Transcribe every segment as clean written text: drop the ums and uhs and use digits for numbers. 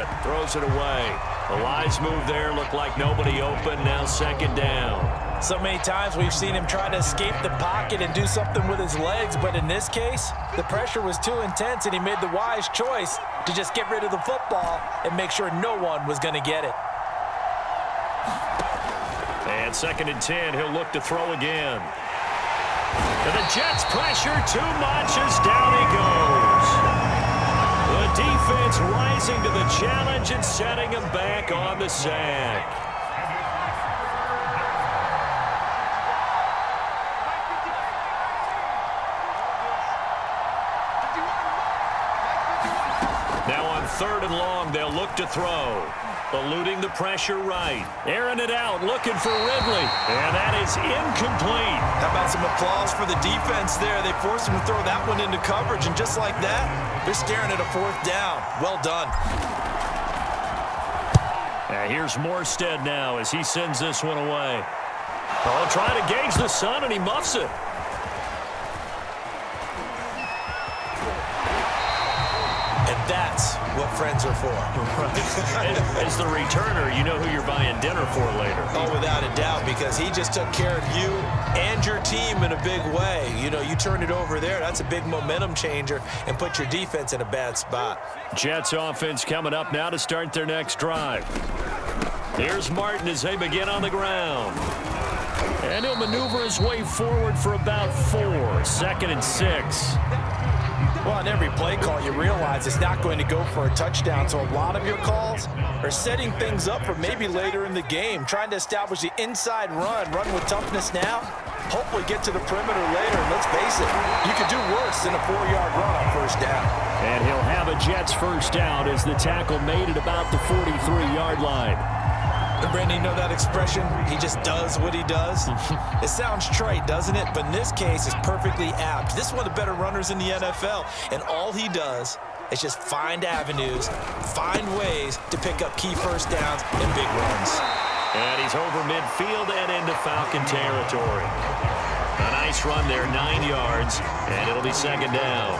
it. Throws it away. A wise move there. Looked like nobody open. Now second down. So many times we've seen him try to escape the pocket and do something with his legs, but in this case, the pressure was too intense and he made the wise choice to just get rid of the football and make sure no one was going to get it. And second and 10, he'll look to throw again. And the Jets pressure too much as down he goes. The defense rising to the challenge and setting him back on the sack. Now on third and long, they'll look to throw. Eluding the pressure right. Airing it out, looking for Ridley. And that is incomplete. How about some applause for the defense there? They forced him to throw that one into coverage, and just like that, they're staring at a fourth down. Well done. Here's Morstead now as he sends this one away. Oh, trying to gauge the sun, and he muffs it. That's what friends are for. As the returner, you know who you're buying dinner for later. Oh, without a doubt, because he just took care of you and your team in a big way. You know, you turn it over there, that's a big momentum changer, and put your defense in a bad spot. Jets offense coming up now to start their next drive. Here's Martin as they begin on the ground. And he'll maneuver his way forward for about 4. Second and 6. Well, on every play call, you realize it's not going to go for a touchdown, so a lot of your calls are setting things up for maybe later in the game, trying to establish the inside run with toughness now, hopefully get to the perimeter later, and let's face it, you could do worse than a 4-yard run on first down. And he'll have a Jets first down as the tackle made at about the 43-yard line. And Brandon, you know that expression? He just does what he does. It sounds trite, doesn't it? But in this case, it's perfectly apt. This is one of the better runners in the NFL, and all he does is just find avenues, find ways to pick up key first downs and big runs. And he's over midfield and into Falcon territory. A nice run there, 9 yards, and it'll be second down.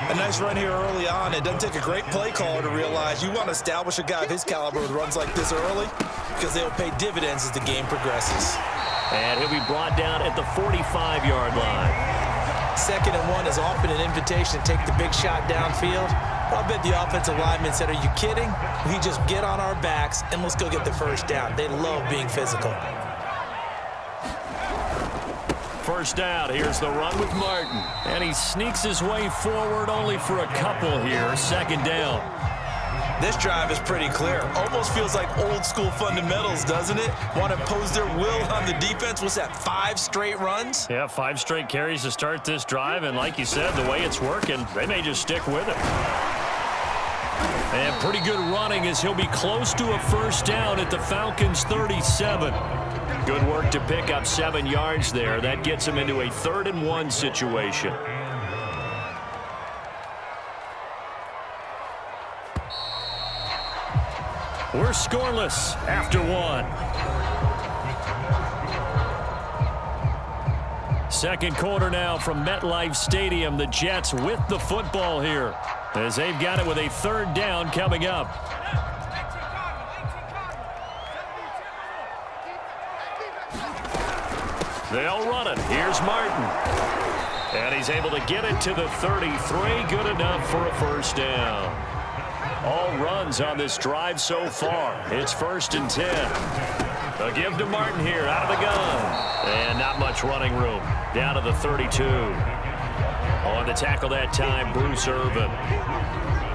A nice run here early on. It doesn't take a great play caller to realize you want to establish a guy of his caliber with runs like this early because they'll pay dividends as the game progresses. And he'll be brought down at the 45-yard line. 2nd and 1 is often an invitation to take the big shot downfield. But I bet the offensive lineman said, are you kidding? We just get on our backs and let's go get the first down. They love being physical. First down, here's the run with Martin. And he sneaks his way forward only for a couple here. Second down. This drive is pretty clear. Almost feels like old school fundamentals, doesn't it? Want to impose their will on the defense. What's that, 5 straight runs? Yeah, 5 straight carries to start this drive. And like you said, the way it's working, they may just stick with it. And pretty good running as he'll be close to a first down at the Falcons' 37. Good work to pick up 7 yards there. That gets him into a 3rd and 1 situation. We're scoreless after 1. Second quarter now from MetLife Stadium. The Jets with the football here as they've got it with a 3rd down coming up. They'll run it. Here's Martin. And he's able to get it to the 33. Good enough for a first down. All runs on this drive so far. It's 1st and 10. They'll give to Martin here out of the gun. And not much running room. Down to the 32. On the tackle that time, Bruce Irvin.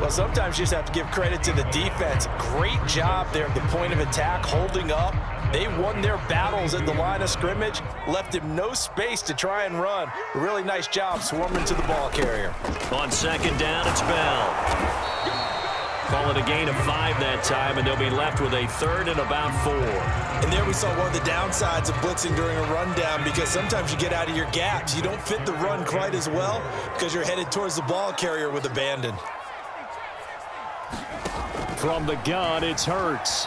Well, sometimes you just have to give credit to the defense. Great job there at the point of attack, holding up. They won their battles at the line of scrimmage, left him no space to try and run. A really nice job swarming to the ball carrier. On second down, it's Bell. Call it a gain of 5 that time, and they'll be left with a 3rd and about 4. And there we saw one of the downsides of blitzing during a rundown, because sometimes you get out of your gaps. You don't fit the run quite as well because you're headed towards the ball carrier with abandon. From the gun, it's Hurts.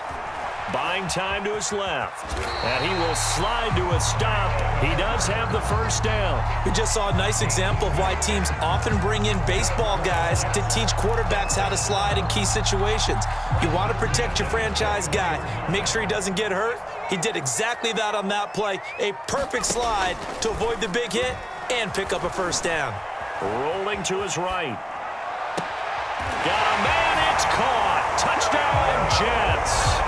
Buying time to his left. And he will slide to a stop. He does have the first down. We just saw a nice example of why teams often bring in baseball guys to teach quarterbacks how to slide in key situations. You want to protect your franchise guy. Make sure he doesn't get hurt. He did exactly that on that play. A perfect slide to avoid the big hit and pick up a first down. Rolling to his right. Got a man, it's caught. Touchdown, Jets.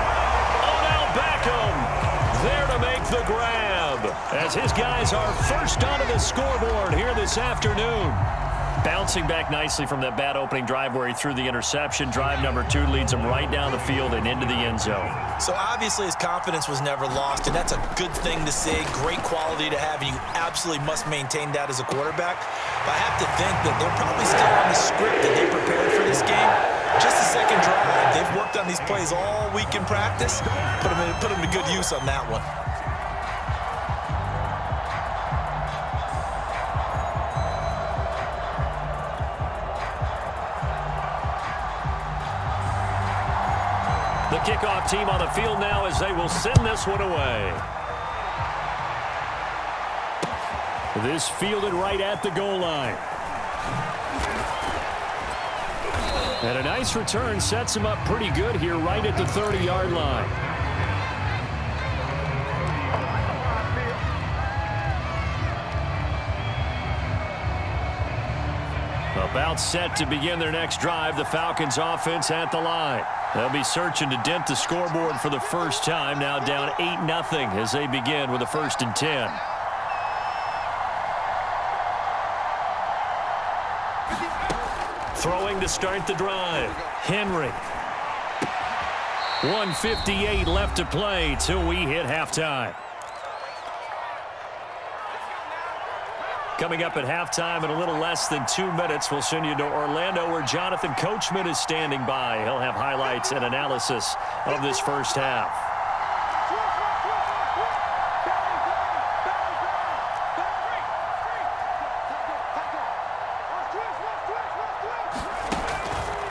Beckham there to make the grab as his guys are first onto the scoreboard here this afternoon. Bouncing back nicely from that bad opening drive where he threw the interception. Drive number 2 leads him right down the field and into the end zone. So obviously his confidence was never lost, and that's a good thing to say. Great quality to have, and you absolutely must maintain that as a quarterback. But I have to think that they're probably still on the script that they prepared for this game. Just the second drive. They've worked on these plays all week in practice. Put them to good use on that one. The kickoff team on the field now as they will send this one away. This fielded right at the goal line. And a nice return sets him up pretty good here right at the 30-yard line. About set to begin their next drive, the Falcons offense at the line. They'll be searching to dent the scoreboard for the first time, now down 8-0 as they begin with a 1st and 10. Throwing to start the drive. Henry. 1:58 left to play till we hit halftime. Coming up at halftime in a little less than 2 minutes, we'll send you to Orlando where Jonathan Coachman is standing by. He'll have highlights and analysis of this first half.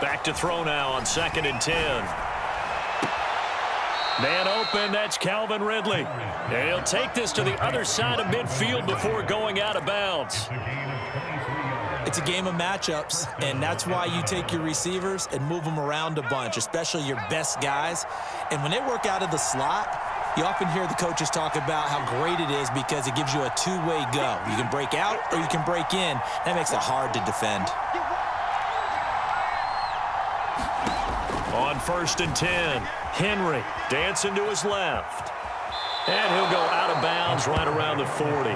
Back to throw now on 2nd and 10. Man open, that's Calvin Ridley. And he'll take this to the other side of midfield before going out of bounds. It's a game of matchups, and that's why you take your receivers and move them around a bunch, especially your best guys. And when they work out of the slot, you often hear the coaches talk about how great it is because it gives you a two-way go. You can break out or you can break in. That makes it hard to defend. On 1st and 10, Henry dancing to his left. And he'll go out of bounds right around the 40.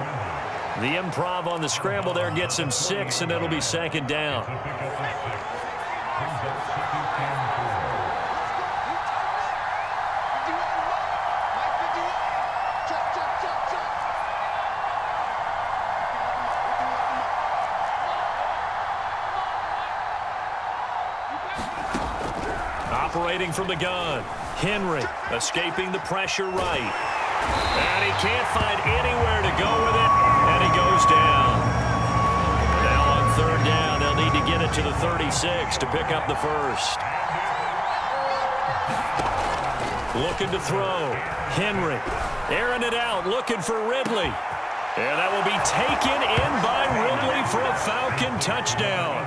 The improv on the scramble there gets him 6, and it'll be 2nd down. Operating from the gun. Henry escaping the pressure right. And he can't find anywhere to go with it, and he goes down. Now on 3rd down, they'll need to get it to the 36 to pick up the first. Looking to throw. Henry airing it out, looking for Ridley. And that will be taken in by Ridley for a Falcon touchdown.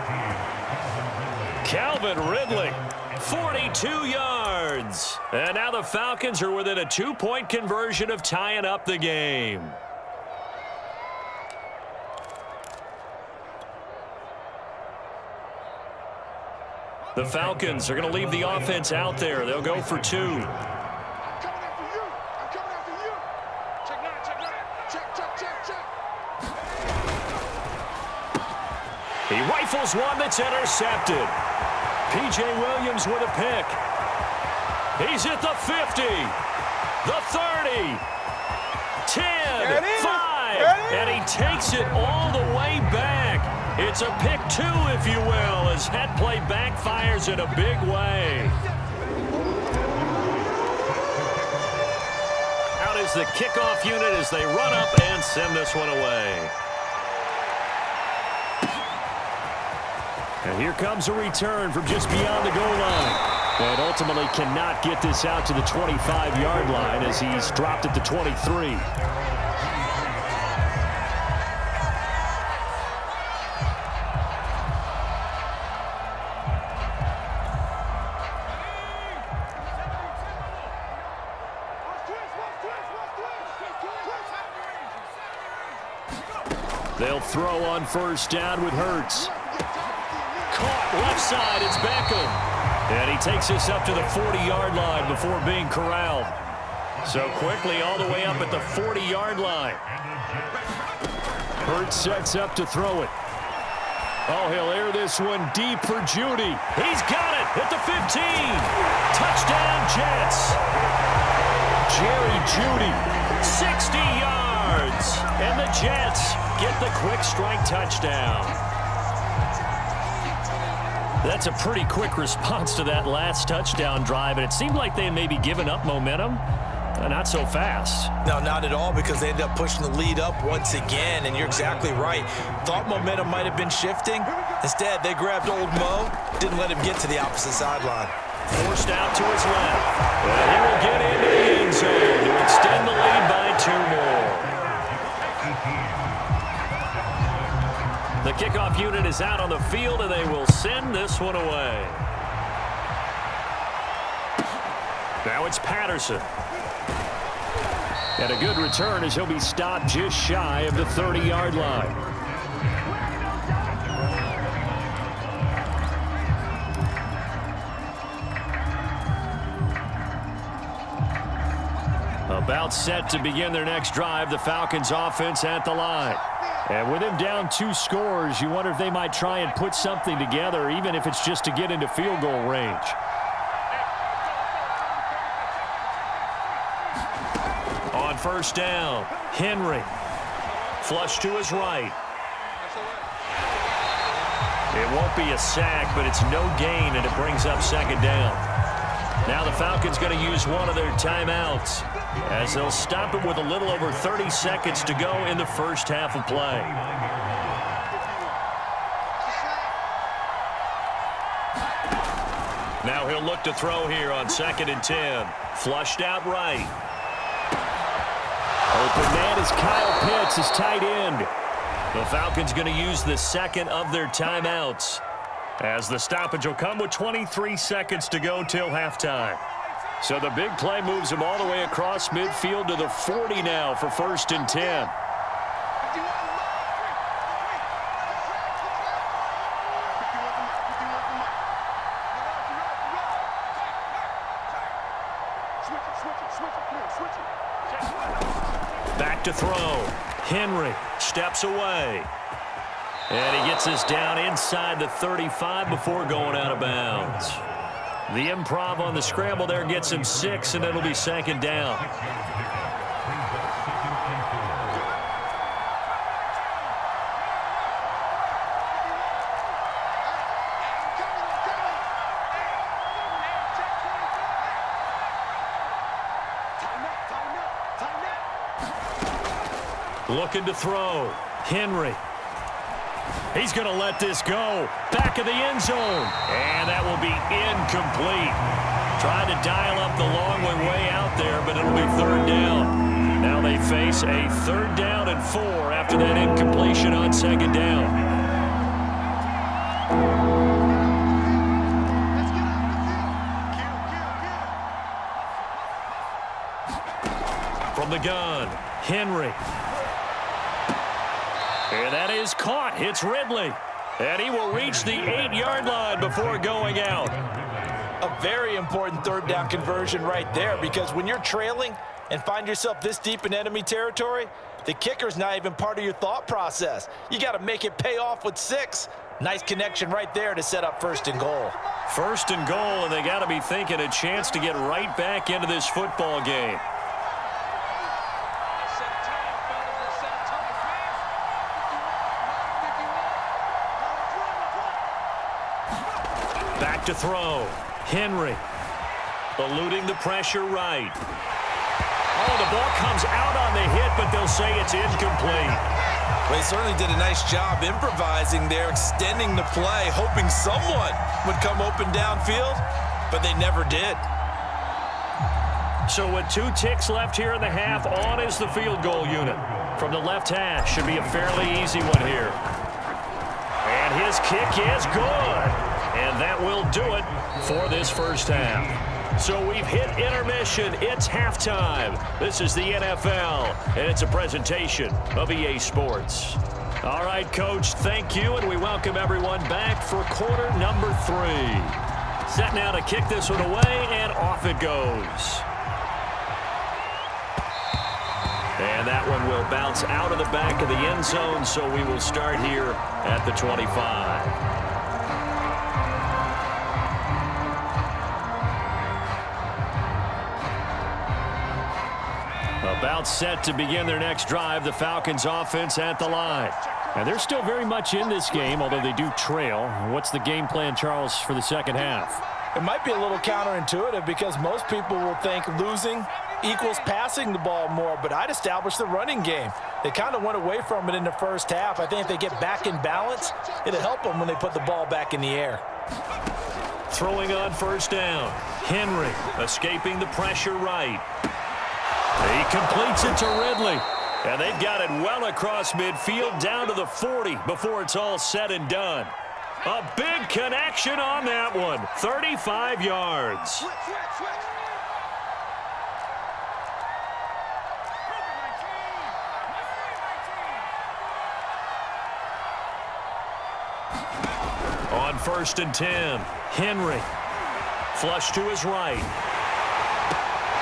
Calvin Ridley. 42 yards. And now the Falcons are within a 2-point conversion of tying up the game. The Falcons are going to leave the offense out there. They'll go for 2. I'm coming after you. I'm coming after you. Check 9, check 9. Check. He rifles one that's intercepted. P.J. Williams with a pick. He's at the 50, the 30, 10, 5, and he takes it all the way back. It's a pick 2, if you will, as that play backfires in a big way. Out is the kickoff unit as they run up and send this one away. And here comes a return from just beyond the goal line. And ultimately cannot get this out to the 25-yard line as he's dropped at the 23. They'll throw on first down with Hurts. Caught left side, it's Beckham. And he takes this up to the 40-yard line before being corralled. So quickly all the way up at the 40-yard line. Hurts sets up to throw it. Oh, he'll air this one deep for Judy. He's got it at the 15. Touchdown, Jets. Jerry Judy, 60 yards. And the Jets get the quick strike touchdown. That's a pretty quick response to that last touchdown drive, and it seemed like they may be giving up momentum. Not so fast. No, not at all, because they ended up pushing the lead up once again, and you're exactly right. Thought momentum might have been shifting. Instead, they grabbed old Mo, didn't let him get to the opposite sideline. Forced out to his left. And he will get into the end zone to extend the lead by 2 more. The kickoff unit is out on the field, and they will send this one away. Now it's Patterson. And a good return as he'll be stopped just shy of the 30-yard line. About set to begin their next drive, the Falcons offense at the line. And with him down 2 scores, you wonder if they might try and put something together, even if it's just to get into field goal range. On first down, Henry. Flush to his right. It won't be a sack, but it's no gain, and it brings up second down. Now the Falcons going to use one of their timeouts, as they'll stop it with a little over 30 seconds to go in the first half of play. Now he'll look to throw here on 2nd and 10. Flushed out right. Open man is Kyle Pitts, his tight end. The Falcons going to use the second of their timeouts, as the stoppage will come with 23 seconds to go till halftime. So the big play moves him all the way across midfield to the 40 now for 1st and 10. Back to throw. Henry steps away. And he gets us down inside the 35 before going out of bounds. The improv on the scramble there gets him 6, and it'll be 2nd down. Looking to throw. Henry. He's going to let this go. Back of the end zone. And that will be incomplete. Trying to dial up the long way out there, but it'll be 3rd down. Now they face a 3rd down and 4 after that incompletion on 2nd down. From the gun, Henry. And that is caught. It's Ridley. And he will reach the 8-yard line before going out. A very important 3rd down conversion right there, because when you're trailing and find yourself this deep in enemy territory, the kicker's not even part of your thought process. You got to make it pay off with 6. Nice connection right there to set up 1st and goal. 1st and goal, and they got to be thinking a chance to get right back into this football game. Back to throw. Henry. Eluding the pressure right. Oh, the ball comes out on the hit, but they'll say it's incomplete. Well, he certainly did a nice job improvising there, extending the play, hoping someone would come open downfield. but they never did. So with 2 ticks left here in the half, on is the field goal unit. From the left hash, should be a fairly easy one here. And his kick is good. And that will do it for this first half. So we've hit intermission. It's halftime. This is the NFL, and it's a presentation of EA Sports. All right, Coach, thank you, and we welcome everyone back for quarter number 3. Set now to kick this one away, and off it goes. And that one will bounce out of the back of the end zone, so we will start here at the 25. About set to begin their next drive, the Falcons offense at the line. And they're still very much in this game, although they do trail. What's the game plan, Charles, for the second half? It might be a little counterintuitive because most people will think losing equals passing the ball more, but I'd establish the running game. They kind of went away from it in the first half. I think if they get back in balance, it'll help them when they put the ball back in the air. Throwing on first down. Henry escaping the pressure right. He completes it to Ridley. And they've got it well across midfield down to the 40 before it's all said and done. A big connection on that one. 35 yards. On 1st and 10, Henry. Flush to his right.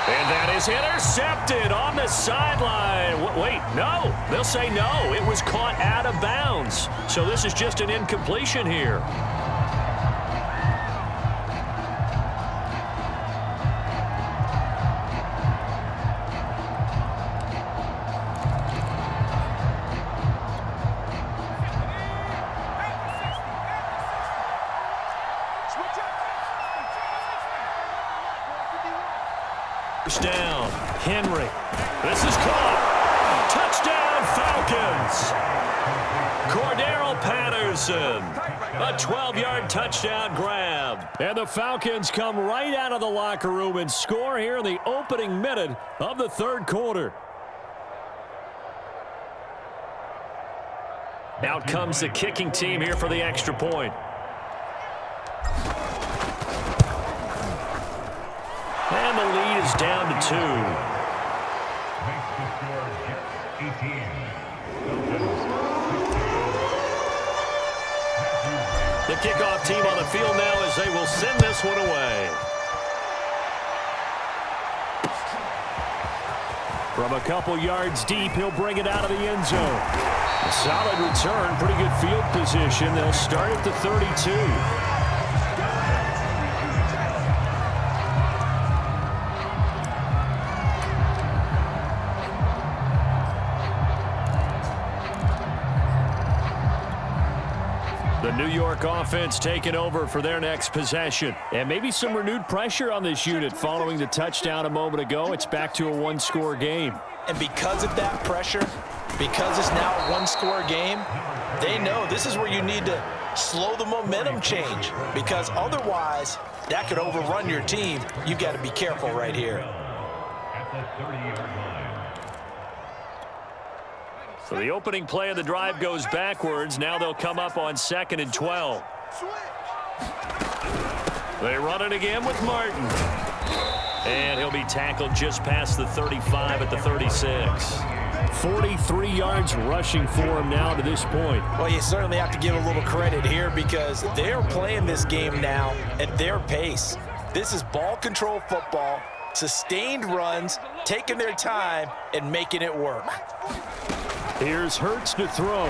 And that is intercepted on the sideline. Wait, no. They'll say no. It was caught out of bounds. So this is just an incompletion here. Down. Henry. This is caught. Touchdown, Falcons. Cordero Patterson. A 12-yard touchdown grab. And the Falcons come right out of the locker room and score here in the opening minute of the third quarter. Out comes the kicking team here for the extra point. And the lead is down to 2. The kickoff team on the field now as they will send this one away. From a couple yards deep, he'll bring it out of the end zone. A solid return, pretty good field position. They'll start at the 32. The New York offense taking over for their next possession. And maybe some renewed pressure on this unit following the touchdown a moment ago. It's back to a one-score game. And because of that pressure, because it's now a one-score game, they know this is where you need to slow the momentum change. Because otherwise, that could overrun your team. You've got to be careful right here. At the 30-yard line. So the opening play of the drive goes backwards. Now they'll come up on 2nd and 12. They run it again with Martin. And he'll be tackled just past the 35 at the 36. 43 yards rushing for him now to this point. Well, you certainly have to give a little credit here because they're playing this game now at their pace. This is ball control football, sustained runs, taking their time, and making it work. Here's Hurts to throw.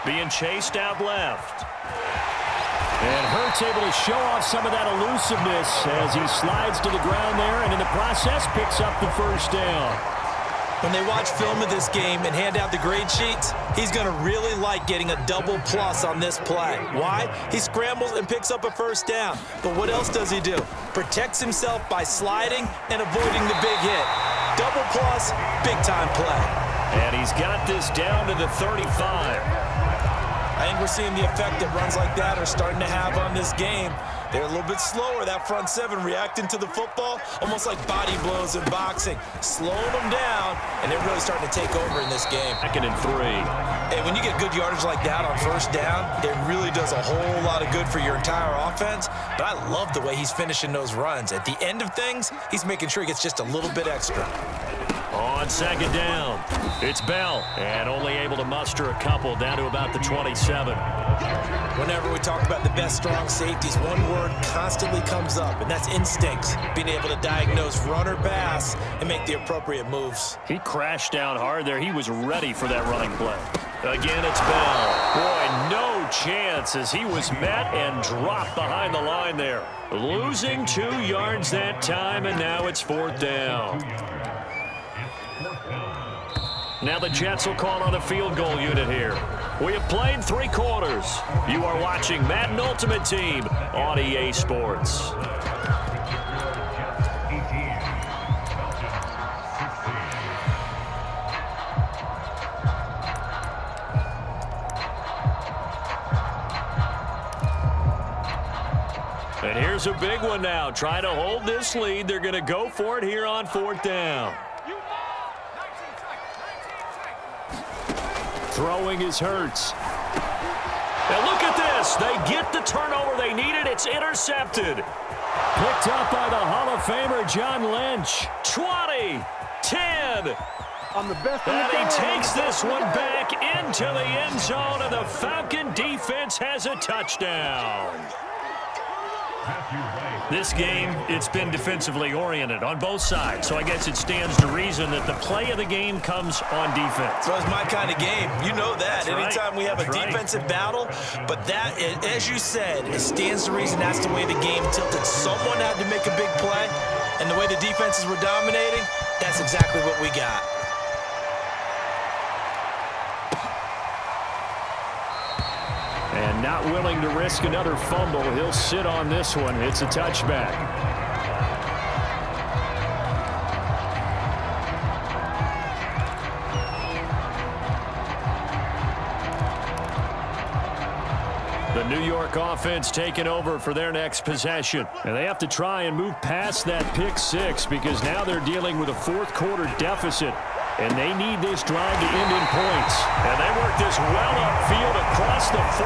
Being chased out left. And Hurts able to show off some of that elusiveness as he slides to the ground there and in the process picks up the first down. When they watch film of this game and hand out the grade sheets, he's going to really like getting a double plus on this play. Why? He scrambles and picks up a first down. But what else does he do? Protects himself by sliding and avoiding the big hit. Double plus, big-time play. And he's got this down to the 35. I think we're seeing the effect that runs like that are starting to have on this game. They're a little bit slower, that front seven, reacting to the football, almost like body blows in boxing, slowing them down, and they're really starting to take over in this game. 2nd and 3. Hey, when you get good yardage like that on first down, it really does a whole lot of good for your entire offense, but I love the way he's finishing those runs. At the end of things, he's making sure he gets just a little bit extra. On 2nd down, it's Bell, and only able to muster a couple down to about the 27. Whenever we talk about the best strong safeties, one word constantly comes up, and that's instincts. Being able to diagnose run or pass and make the appropriate moves. He crashed down hard there. He was ready for that running play. Again, it's Bell. Boy, no chance as he was met and dropped behind the line there. Losing 2 yards that time, and now it's 4th down. Now the Jets will call on a field goal unit here. We have played 3 quarters. You are watching Madden Ultimate Team on EA Sports. And here's a big one now. Trying to hold this lead. They're going to go for it here on 4th down. Throwing is Hurts. And look at this. They get the turnover they needed. It's intercepted. Picked up by the Hall of Famer John Lynch. 20, 10. I'm the best. And he takes this one back into the end zone, and the Falcon defense has a touchdown. This game, it's been defensively oriented on both sides, so I guess it stands to reason that the play of the game comes on defense. So it's my kind of game. You know that. Anytime we have a defensive battle, but that, as you said, it stands to reason that's the way the game tilted. Someone had to make a big play, and the way the defenses were dominating, that's exactly what we got. And not willing to risk another fumble, he'll sit on this one. It's a touchback. The New York offense taking over for their next possession. And they have to try and move past that pick 6 because now they're dealing with a 4th quarter deficit. And they need this drive to end in points. And they work this well upfield across the 45.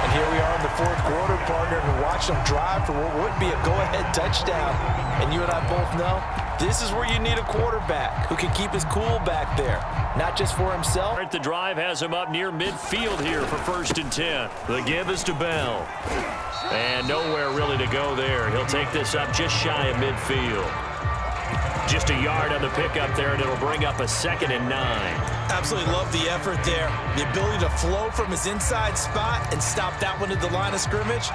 And here we are in the 4th quarter, partner, and watch them drive for what would be a go-ahead touchdown. And you and I both know this is where you need a quarterback who can keep his cool back there, not just for himself. The drive has him up near midfield here for 1st and 10. The give is to Bell. And nowhere really to go there. He'll take this up just shy of midfield. Just a yard on the pickup there, and it'll bring up a 2nd and 9. Absolutely love the effort there. The ability to flow from his inside spot and stop that one at the line of scrimmage.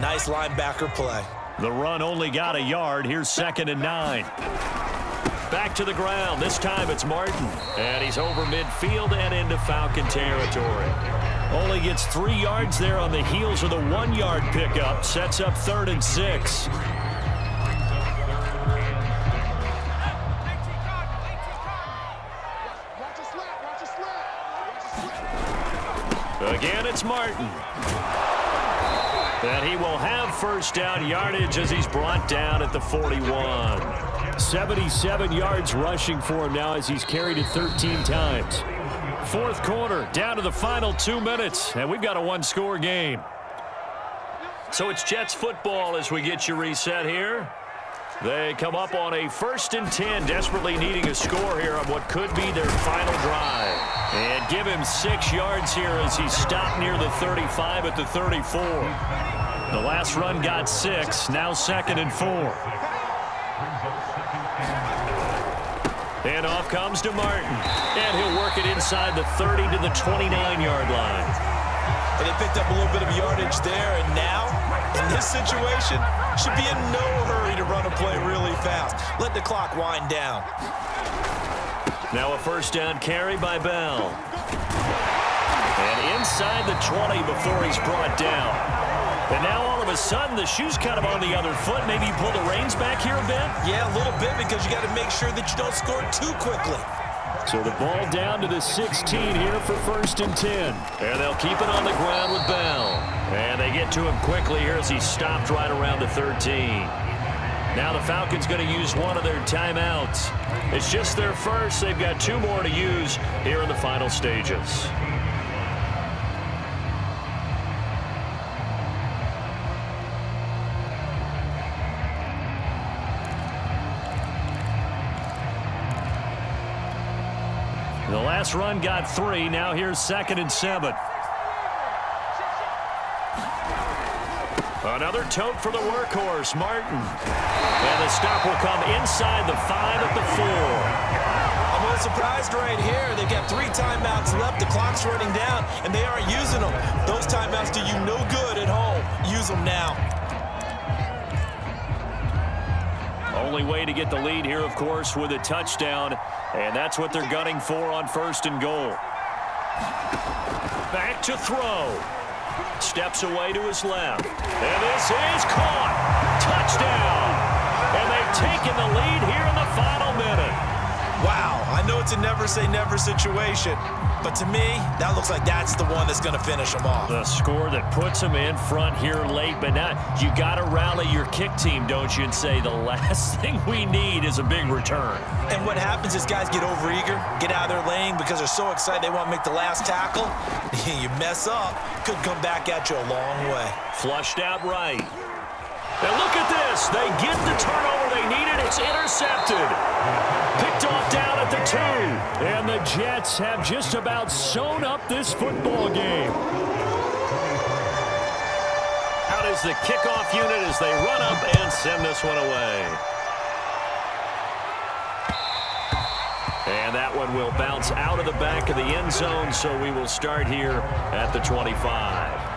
Nice linebacker play. The run only got a yard. Here's 2nd and 9. Back to the ground. This time it's Martin. And he's over midfield and into Falcon territory. Only gets 3 yards there on the heels of the 1-yard pickup. Sets up 3rd and 6. Again, it's Martin. And he will have 1st down yardage as he's brought down at the 41. 77 yards rushing for him now as he's carried it 13 times. 4th quarter, down to the final 2 minutes, and we've got a 1-score game. So it's Jets football as we get you reset here. They come up on a 1st and 10, desperately needing a score here on what could be their final drive. And give him 6 yards here as he stopped near the 35 at the 34. The last run got 6, now 2nd and 4. And off comes to Martin. And he'll work it inside the 30 to the 29-yard line. And they picked up a little bit of yardage there, and now, in this situation, should be in no hurry to run a play really fast. Let the clock wind down. Now a 1st down carry by Bell. And inside the 20 before he's brought down. And now all of a sudden the shoe's kind of on the other foot. Maybe you pull the reins back here a bit? Yeah, a little bit because you got to make sure that you don't score too quickly. So the ball down to the 16 here for 1st and 10. And they'll keep it on the ground with Bell. And they get to him quickly here as he stopped right around the 13. Now the Falcons going to use one of their timeouts. It's just their first. They've got 2 more to use here in the final stages. The last run got 3. Now here's 2nd and 7. Another tote for the workhorse, Martin. And the stop will come inside the 5 at the 4. I'm a little surprised right here. They've got 3 timeouts left. The clock's running down, and they aren't using them. Those timeouts do you no good at home. Use them now. Only way to get the lead here, of course, with a touchdown. And that's what they're gunning for on 1st and goal. Back to throw. Steps away to his left. And this is caught. Touchdown. And they've taken the lead here in the final minute. Wow, I know it's a never-say-never situation, but to me, that looks like that's the one that's going to finish them off. The score that puts them in front here late, but now you got to rally your kick team, don't you, and say the last thing we need is a big return. And what happens is guys get overeager, get out of their lane because they're so excited they want to make the last tackle. You mess up, could come back at you a long way. Flushed out right. And look at this. They get the turnover they needed. It's intercepted. Picked off down at the 2. And the Jets have just about sewn up this football game. Out is the kickoff unit as they run up and send this one away. And that one will bounce out of the back of the end zone, so we will start here at the 25.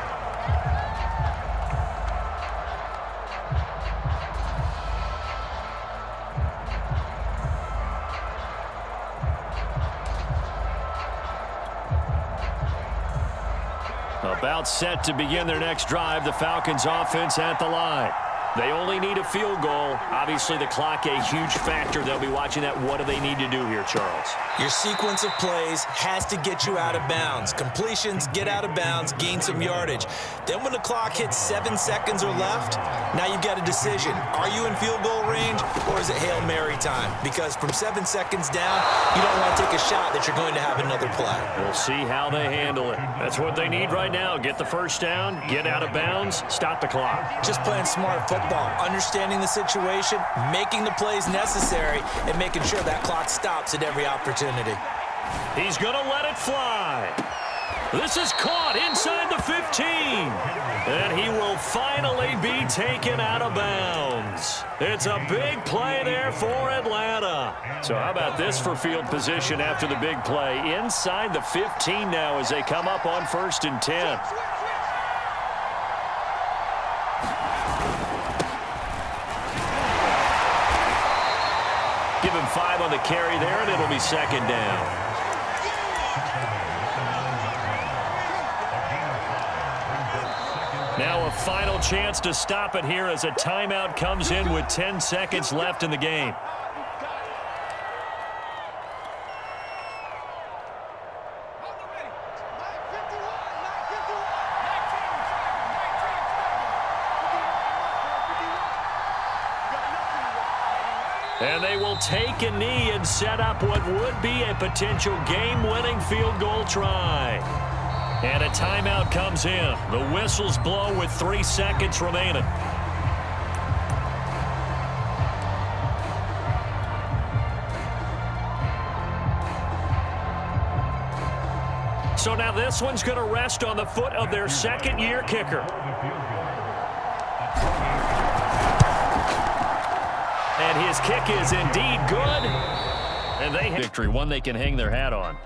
About set to begin their next drive, the Falcons offense at the line. They only need a field goal. Obviously, the clock a huge factor. They'll be watching that. What do they need to do here, Charles? Your sequence of plays has to get you out of bounds. Completions, get out of bounds, gain some yardage. Then when the clock hits 7 seconds or left, now you've got a decision. Are you in field goal range or is it Hail Mary time? Because from 7 seconds down, you don't want to take a shot that you're going to have another play. We'll see how they handle it. That's what they need right now. Get the first down, get out of bounds, stop the clock. Just playing smart football, understanding the situation, making the plays necessary, and making sure that clock stops at every opportunity. He's going to let it fly. This is caught inside the 15. And he will finally be taken out of bounds. It's a big play there for Atlanta. So how about this for field position after the big play? Inside the 15 now as they come up on 1st and 10. Give him 5 on the carry there, and it'll be 2nd down. Now a final chance to stop it here as a timeout comes in with 10 seconds left in the game. And they will take a knee and set up what would be a potential game-winning field goal try. And a timeout comes in. The whistles blow with 3 seconds remaining. So now this one's going to rest on the foot of their second-year kicker. And his kick is indeed good. And they have victory, one they can hang their hat on.